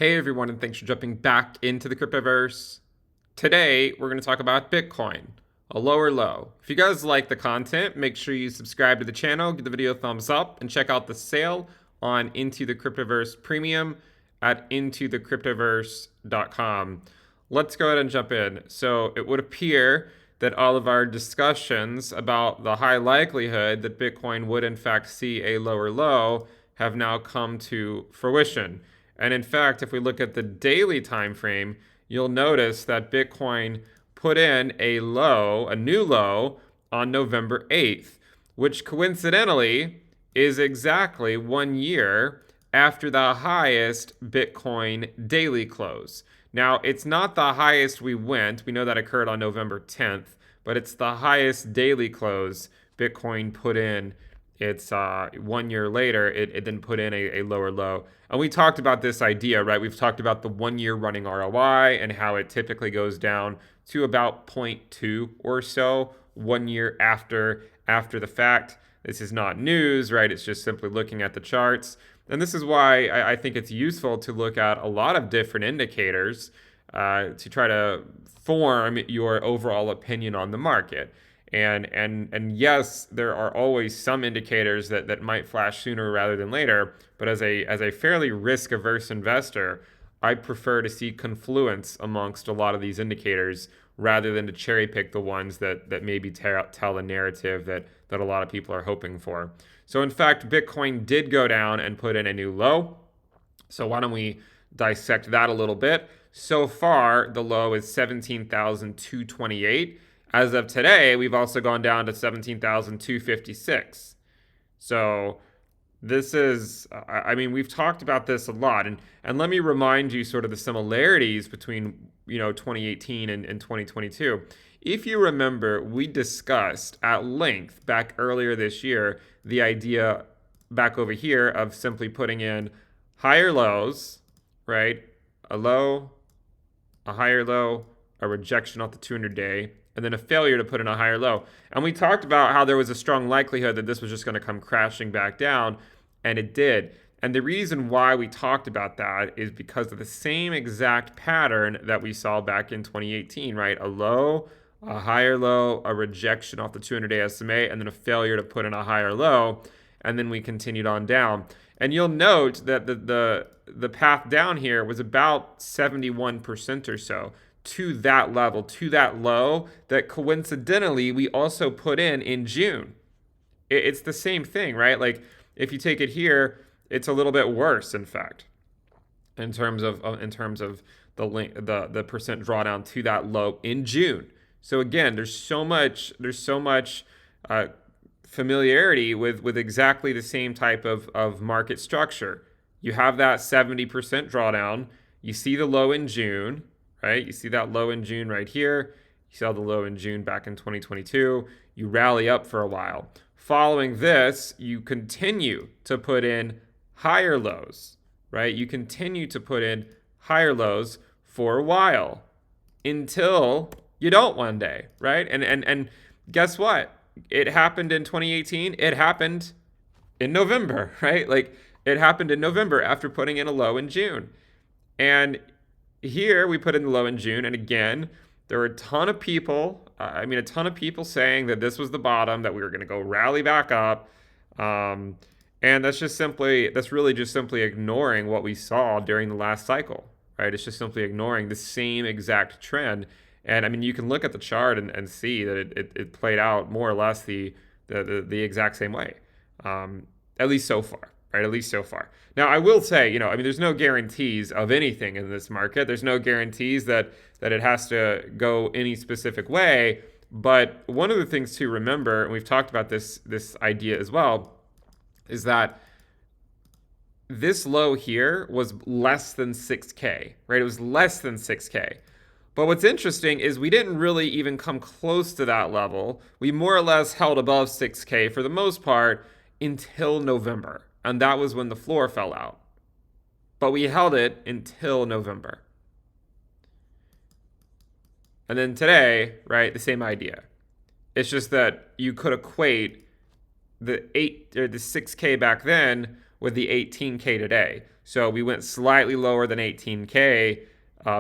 Hey everyone, and thanks for jumping back into the Cryptoverse. Today, we're going to talk about Bitcoin, a lower low. If you guys like the content, make sure you subscribe to the channel, give the video a thumbs up, and check out the sale on Into the Cryptoverse Premium at intothecryptoverse.com. Let's go ahead and jump in. So it would appear that all of our discussions about the high likelihood that Bitcoin would in fact see a lower low have now come to fruition. And in fact, if we look at the daily time frame, you'll notice that Bitcoin put in a low, a new low, on November 8th, which coincidentally is exactly 1 year after the highest Bitcoin daily close. Now, it's not the highest we went. We know that occurred on November 10th, but it's the highest daily close Bitcoin put in. It's 1 year later, it then put in a lower low. And we talked about this idea, right? We've talked about the 1 year running ROI and how it typically goes down to about 0.2 or so 1 year after the fact. This is not news, right? It's just simply looking at the charts. And this is why I think it's useful to look at a lot of different indicators to try to form your overall opinion on the market. And yes, there are always some indicators that might flash sooner rather than later. But as a fairly risk-averse investor, I prefer to see confluence amongst a lot of these indicators rather than to cherry pick the ones that maybe tell a narrative that a lot of people are hoping for. So in fact, Bitcoin did go down and put in a new low. So why don't we dissect that a little bit? So far, the low is 17,228. As of today, we've also gone down to 17,256. So this is, I mean, we've talked about this a lot. And let me remind you sort of the similarities between, 2018 and 2022. If you remember, we discussed at length back earlier this year the idea back over here of simply putting in higher lows, right? A low, a higher low, a rejection off the 200-day, and then a failure to put in a higher low. And we talked about how there was a strong likelihood that this was just going to come crashing back down, and it did. And the reason why we talked about that is because of the same exact pattern that we saw back in 2018, right? A low, a higher low, a rejection off the 200-day SMA, and then a failure to put in a higher low, and then we continued on down. And you'll note that the path down here was about 71% or so to that level, to that low that coincidentally we also put in June. It's the same thing, right? Like if you take it here, it's a little bit worse, in fact, in terms of the percent drawdown to that low in June. So again, there's so much familiarity with exactly the same type of market structure. You have that 70% drawdown. You see the low in June, right? You see that low in June right here. You saw the low in June back in 2022. You rally up for a while. Following this, you continue to put in higher lows, right? You continue to put in higher lows for a while until you don't one day, right? And guess what? It happened in 2018. It happened in November, right? Like it happened in November after putting in a low in June. And here we put in the low in June, and again, there were a ton of people saying that this was the bottom, that we were going to go rally back up. And that's really just simply ignoring what we saw during the last cycle, right? It's just simply ignoring the same exact trend. And I mean, you can look at the chart and see that it played out more or less the exact same way, at least so far. Right, at least so far. Now, I will say, there's no guarantees of anything in this market. There's no guarantees that it has to go any specific way. But one of the things to remember, and we've talked about this idea as well, is that this low here was less than 6K, right? It was less than 6K. But what's interesting is we didn't really even come close to that level. We more or less held above 6K for the most part until November. And that was when the floor fell out. But we held it until November. And then today, right, the same idea. It's just that you could equate the 6K back then with the 18K today. So we went slightly lower than 18K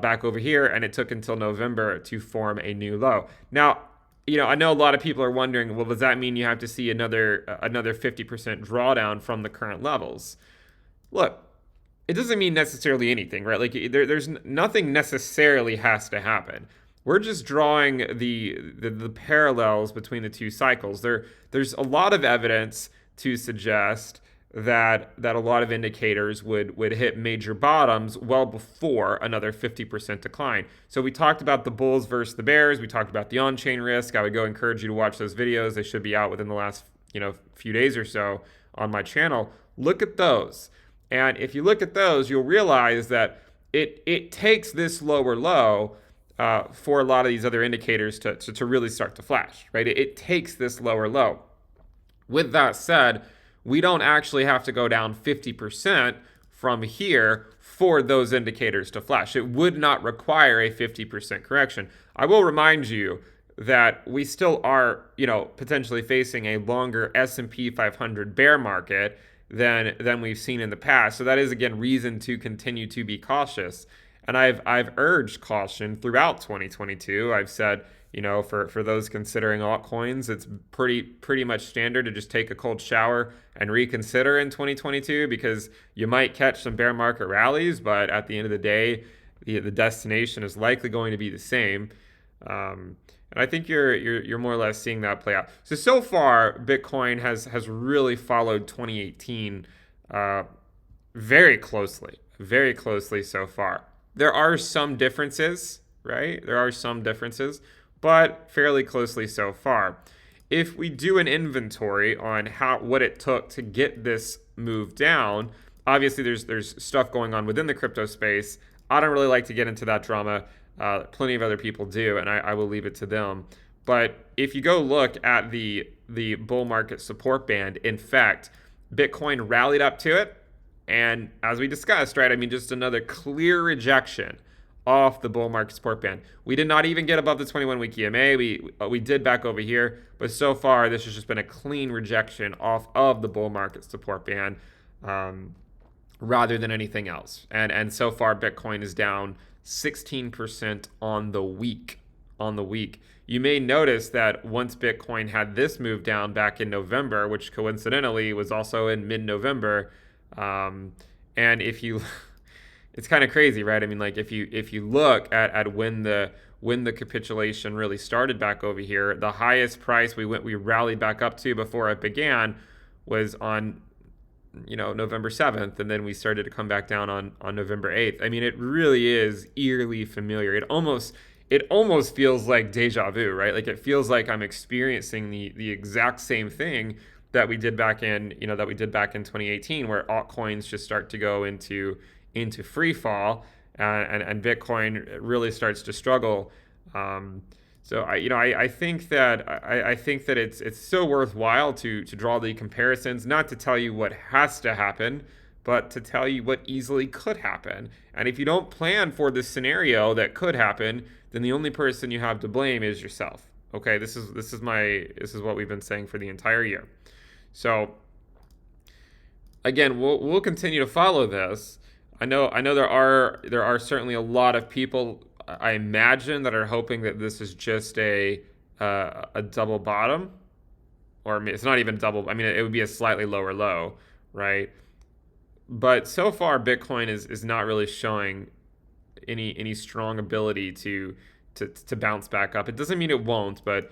back over here, and it took until November to form a new low. Now, I know a lot of people are wondering, well, does that mean you have to see another 50% drawdown from the current levels? Look, it doesn't mean necessarily anything, right? Like there's nothing necessarily has to happen. We're just drawing the parallels between the two cycles. There's a lot of evidence to suggest that a lot of indicators would hit major bottoms well before another 50% decline. So we talked about the bulls versus the bears. We talked about the on-chain risk. I would go encourage you to watch those videos. They should be out within the last few days or so on my channel. Look at those. And if you look at those, you'll realize that it takes this lower low for a lot of these other indicators to really start to flash, right? It takes this lower low. With that said, we don't actually have to go down 50% from here for those indicators to flash. It would not require a 50% correction. I will remind you that we still are, potentially facing a longer S&P 500 bear market than we've seen in the past. So that is, again, reason to continue to be cautious. And I've urged caution throughout 2022. I've said, for those considering altcoins, it's pretty much standard to just take a cold shower and reconsider in 2022, because you might catch some bear market rallies, but at the end of the day, the destination is likely going to be the same. And I think you're more or less seeing that play out. So far, Bitcoin has really followed 2018 very closely so far. There are some differences, right? There are some differences, but fairly closely so far. If we do an inventory on what it took to get this move down, obviously there's stuff going on within the crypto space. I don't really like to get into that drama. Plenty of other people do, and I will leave it to them. But if you go look at the bull market support band, in fact, Bitcoin rallied up to it. And as we discussed, right, I mean, just another clear rejection off the bull market support band. We did not even get above the 21-week EMA. We did back over here, but so far this has just been a clean rejection off of the bull market support band rather than anything else. And so far Bitcoin is down 16% on the week. You may notice that once Bitcoin had this move down back in November, which coincidentally was also in mid-November, and if you it's kind of crazy, right? I mean, like if you look at when the capitulation really started back over here, the highest price we rallied back up to before it began was on November 7th, and then we started to come back down on November 8th. I mean, it really is eerily familiar. It almost feels like deja vu, right? Like it feels like I'm experiencing the exact same thing that we did back in 2018, where altcoins just start to go into free fall, and Bitcoin really starts to struggle. So I think that it's so worthwhile to draw the comparisons, not to tell you what has to happen, but to tell you what easily could happen. And if you don't plan for the scenario that could happen, then the only person you have to blame is yourself. Okay, this is what we've been saying for the entire year. So again, we'll continue to follow this. I know there are certainly a lot of people, I imagine, that are hoping that this is just a double bottom, or it's not even double. I mean, it would be a slightly lower low, right? But so far, Bitcoin is not really showing any strong ability to bounce back up. It doesn't mean it won't, but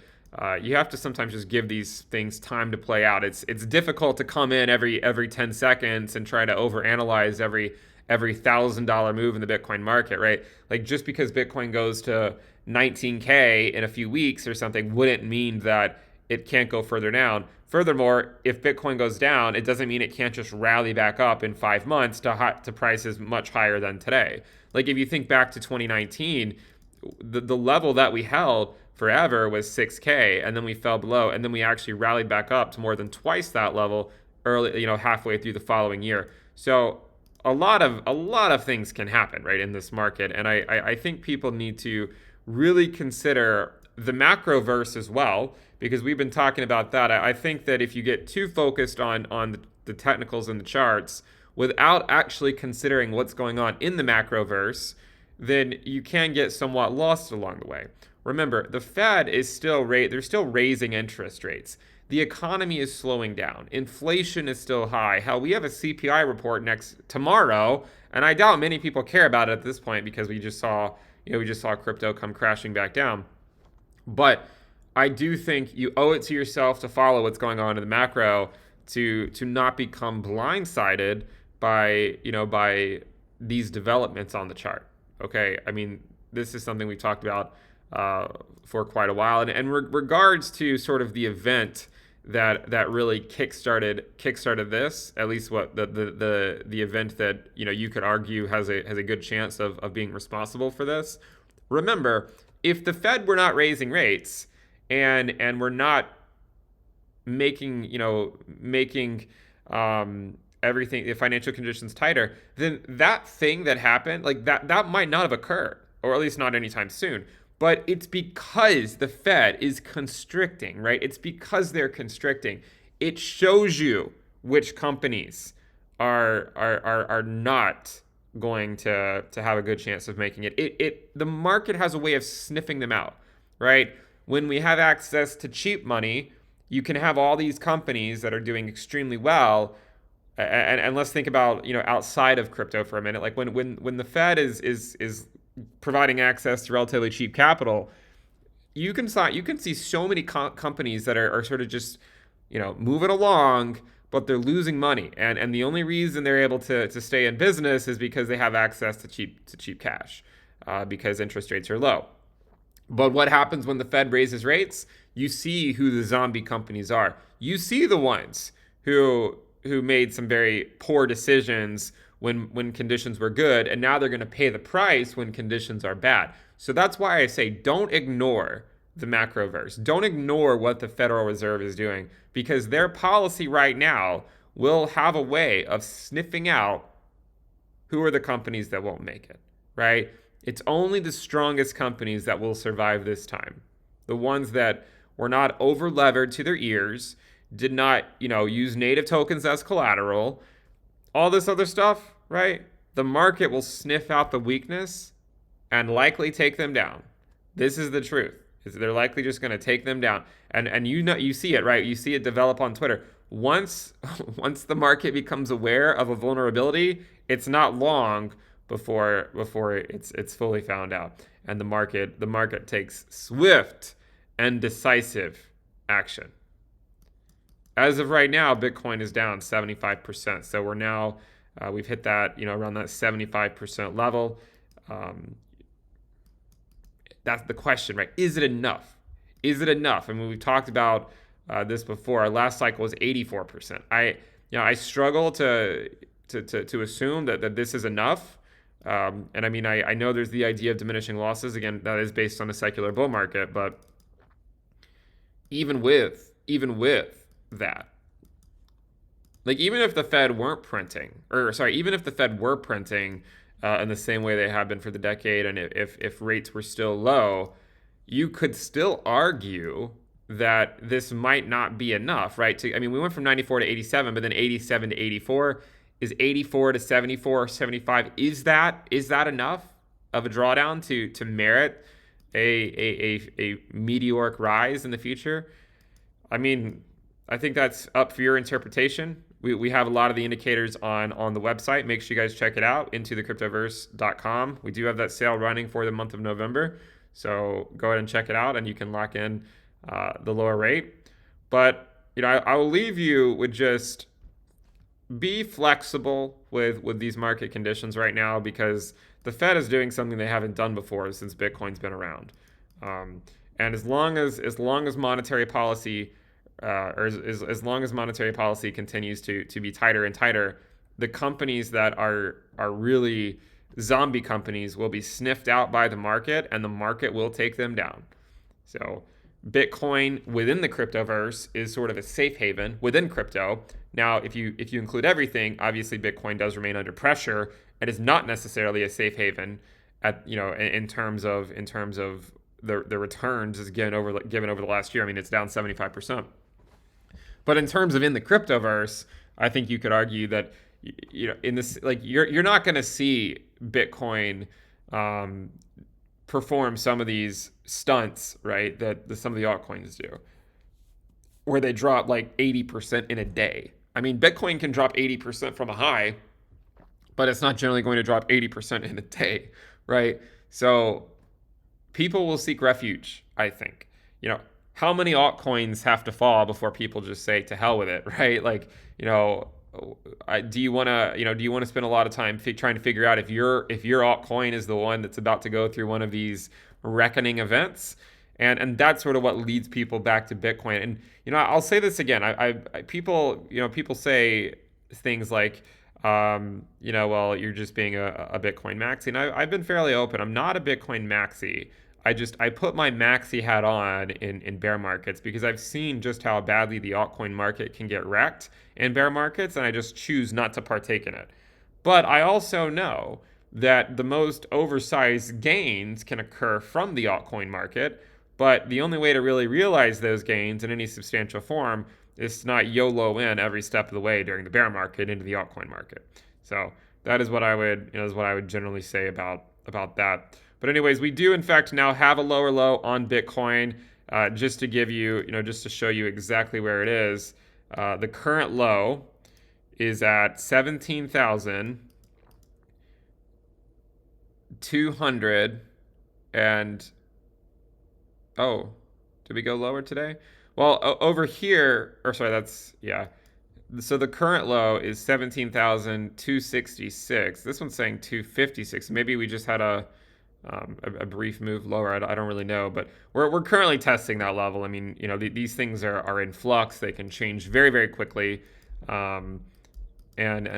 you have to sometimes just give these things time to play out. It's difficult to come in every 10 seconds and try to overanalyze every $1,000 move in the Bitcoin market, right? Like just because Bitcoin goes to 19K in a few weeks or something wouldn't mean that it can't go further down. Furthermore, if Bitcoin goes down, it doesn't mean it can't just rally back up in 5 months to prices much higher than today. Like if you think back to 2019, the level that we held forever was 6K, and then we fell below, and then we actually rallied back up to more than twice that level halfway through the following year. So a lot of things can happen, right, in this market, and I think people need to really consider the macroverse as well, because we've been talking about that. I think that if you get too focused on the technicals and the charts, without actually considering what's going on in the macroverse, then you can get somewhat lost along the way. Remember, the Fed is they're still raising interest rates. The economy is slowing down. Inflation is still high. Hell, we have a CPI report tomorrow, and I doubt many people care about it at this point because we just saw crypto come crashing back down. But I do think you owe it to yourself to follow what's going on in the macro to not become blindsided by these developments on the chart. Okay, I mean, this is something we've talked about for quite a while, and regards to sort of the event that really kickstarted this, at least what the event that you could argue has a good chance of being responsible for this. Remember, if the Fed were not raising rates and we're not making everything, the financial conditions tighter, then that thing that happened, like that might not have occurred, or at least not anytime soon. But it's because the Fed is constricting, right? It's because they're constricting. It shows you which companies are not going to have a good chance of making it. The market has a way of sniffing them out, right? When we have access to cheap money, you can have all these companies that are doing extremely well. And let's think about outside of crypto for a minute. Like when the Fed is providing access to relatively cheap capital, you can see so many companies that are sort of just moving along, but they're losing money, and the only reason they're able to stay in business is because they have access to cheap cash, because interest rates are low. But what happens when the Fed raises rates? You see who the zombie companies are. You see the ones who made some very poor decisions when conditions were good, and now they're going to pay the price when conditions are bad. So that's why I say don't ignore the macroverse. Don't ignore what the Federal Reserve is doing, because their policy right now will have a way of sniffing out who are the companies that won't make it, right? It's only the strongest companies that will survive this time. The ones that were not over levered to their ears, did not, use native tokens as collateral, all this other stuff, right? The market will sniff out the weakness and likely take them down. This is the truth. They're likely just going to take them down. And you see it, right? You see it develop on Twitter. Once the market becomes aware of a vulnerability, it's not long before it's fully found out. And the market takes swift and decisive action. As of right now, Bitcoin is down 75%. So we're now, we've hit that, around that 75% level. That's the question, right? Is it enough? Is it enough? I mean, we've talked about this before. Our last cycle was 84%. I struggle to assume that this is enough. And I mean, I know there's the idea of diminishing losses. Again, that is based on a secular bull market, but even with that, like even if the Fed were printing in the same way they have been for the decade, and if rates were still low, you could still argue that this might not be enough, right? We went from 94 to 87, but then 87 to 84. Is 84 to 74 or 75, is that enough of a drawdown to merit a meteoric rise in the future? I mean, I think that's up for your interpretation. We have a lot of the indicators on the website. Make sure you guys check it out, intothe-cryptoverse.com. We do have that sale running for the month of November. So go ahead and check it out, and you can lock in the lower rate. But I will leave you with just be flexible with these market conditions right now, because the Fed is doing something they haven't done before since Bitcoin's been around. And as long as monetary policy as long as monetary policy continues to be tighter and tighter, the companies that are really zombie companies will be sniffed out by the market, and the market will take them down. So Bitcoin within the Cryptoverse is sort of a safe haven within crypto. Now, if you include everything, obviously Bitcoin does remain under pressure and is not necessarily a safe haven in terms of the returns is given over the last year. I mean, it's down 75%. But in terms of in the Cryptoverse, I think you could argue that in this, like, you're not going to see Bitcoin um, perform some of these stunts, right? That some of the altcoins do, where they drop like 80% in a day. I mean, Bitcoin can drop 80% from a high, but it's not generally going to drop 80% in a day, right? So people will seek refuge, I think. How many altcoins have to fall before people just say to hell with it, right? Like, do you want to, spend a lot of time trying to figure out if your altcoin is the one that's about to go through one of these reckoning events? And that's sort of what leads people back to Bitcoin. And I'll say this again. People say things like, well, you're just being a Bitcoin maxi. And I've been fairly open. I'm not a Bitcoin maxi. I put my maxi hat on in bear markets because I've seen just how badly the altcoin market can get wrecked in bear markets, and I just choose not to partake in it. But I also know that the most oversized gains can occur from the altcoin market, but the only way to really realize those gains in any substantial form is to not YOLO in every step of the way during the bear market into the altcoin market. So that is what I would generally say about that. But anyways, we do in fact now have a lower low on Bitcoin. Just to give you, just to show you exactly where it is. The current low is at 17,200 and oh, did we go lower today? Well, over here, or sorry, yeah. So the current low is 17,266. This one's saying 256. Maybe we just had a brief move lower. I don't really know, but we're currently testing that level. I mean, these things are in flux. They can change very, very quickly, and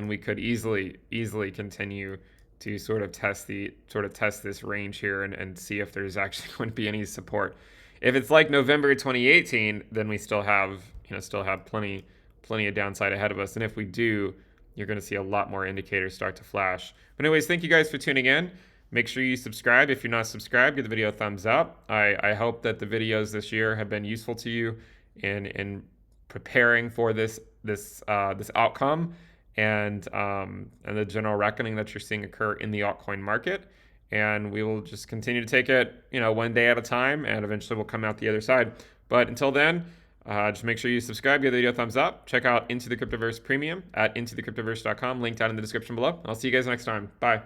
we could easily continue to sort of test this range here and see if there's actually going to be any support. If it's like November 2018, then we still have plenty of downside ahead of us. And if we do, you're going to see a lot more indicators start to flash. But anyways, thank you guys for tuning in. Make sure you subscribe. If you're not subscribed, give the video a thumbs up. I hope that the videos this year have been useful to you in preparing for this outcome and the general reckoning that you're seeing occur in the altcoin market. And we will just continue to take it, one day at a time, and eventually we'll come out the other side. But until then, just make sure you subscribe, give the video a thumbs up. Check out Into the Cryptoverse Premium at intothecryptoverse.com. Link down in the description below. I'll see you guys next time. Bye.